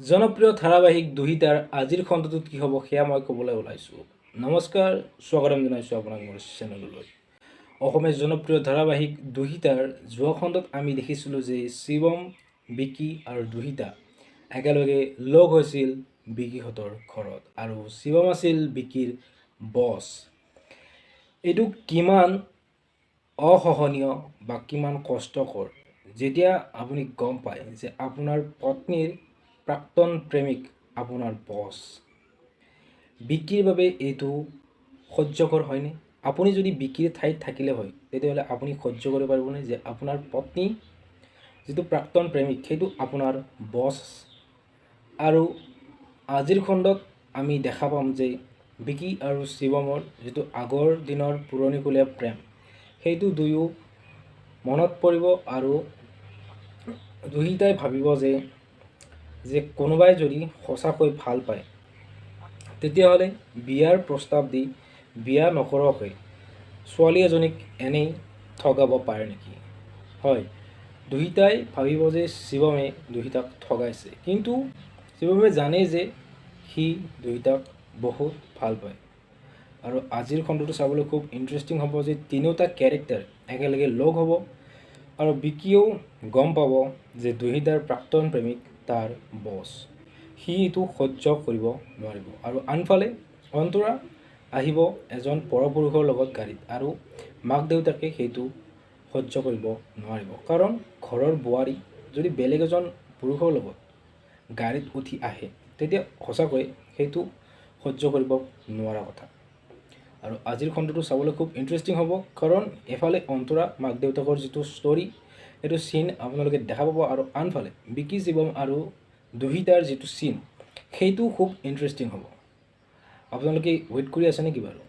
জনপ্ৰিয় ধাৰাবাহিক দুহিতাৰ আজিৰ খণ্ডটোত কি হ'ব সেয়া মই ক'বলৈ ওলাইছোঁ। নমস্কাৰ, স্বাগতম জনাইছোঁ আপোনাক মোৰ চেনেললৈ। অসমীয়া জনপ্ৰিয় ধাৰাবাহিক দুহিতাৰ যোৱা খণ্ডত আমি দেখিছিলোঁ যে শিৱম, বিকি আৰু দুহিতা একেলগে লগ হৈছিল বিকিহঁতৰ ঘৰত আৰু শিৱম আছিল বিকিৰ বছ। এইটো কিমান অসহনীয় বা কিমান কষ্টকৰ যেতিয়া আপুনি গম পায় যে আপোনাৰ পত্নীৰ প্ৰাক্তন প্ৰেমিক আপোনাৰ বছ। বিকিৰ বাবে এইটো সহ্যকৰ হয়নে? আপুনি যদি বিকিৰ ঠাইত থাকিলে হয় তেতিয়াহ'লে আপুনি সহ্য কৰিব পাৰিবনে যে আপোনাৰ পত্নী যিটো প্ৰাক্তন প্ৰেমিক সেইটো আপোনাৰ বছ। আৰু আজিৰ খণ্ডত আমি দেখা পাম যে বিকি আৰু শিৱমৰ যিটো আগৰ দিনৰ পুৰণিকলীয়া প্ৰেম সেইটো দুয়ো মনত পৰিব আৰু দুহিতাই ভাবিব যে কোনোবাই যদি সঁচাকৈ ভাল পায় তেতিয়াহ'লে বিয়াৰ প্ৰস্তাৱ দি বিয়া নকৰাকৈ ছোৱালী এজনীক এনেই ঠগাব পাৰে নেকি? হয়, দুহিতাই ভাবিব যে শিৱমে দুহিতাক ঠগাইছে, কিন্তু শিৱমে জানে যে সি দুহিতাক বহুত ভাল পায়। আৰু আজিৰ খণ্ডটো চাবলৈ খুব ইণ্টাৰেষ্টিং হ'ব যে তিনিওটা কেৰেক্টাৰ একেলগে লগ হ'ব আৰু বিকিয়েও গম পাব যে দুহিতাৰ প্ৰাক্তন প্ৰেমিক তাৰ বছ। সি এইটো সহ্য কৰিব নোৱাৰিব। আৰু আনফালে অন্তৰা আহিব এজন পৰপুৰুষৰ লগত গাড়ীত আৰু মাক দেউতাকে সেইটো সহ্য কৰিব নোৱাৰিব, কাৰণ ঘৰৰ বোৱাৰী যদি বেলেগ এজন পুৰুষৰ লগত গাড়ীত উঠি আহে তেতিয়া সঁচাকৈ সেইটো সহ্য কৰিব নোৱাৰা কথা। আৰু আজিৰ খণ্ডটো চাবলৈ খুব ইণ্টাৰেষ্টিং হ'ব, কাৰণ এফালে অন্তৰা মাক দেউতাকৰ যিটো ষ্টৰী সেইটো চিন আপোনালোকে দেখা পাব, আৰু আনফালে বিকি শিৱম আৰু দুহিতাৰ যিটো চিন সেইটো খুব ইণ্টাৰেষ্টিং হ'ব। আপোনালোকে ৱেইট কৰি আছে নেকি বাৰু?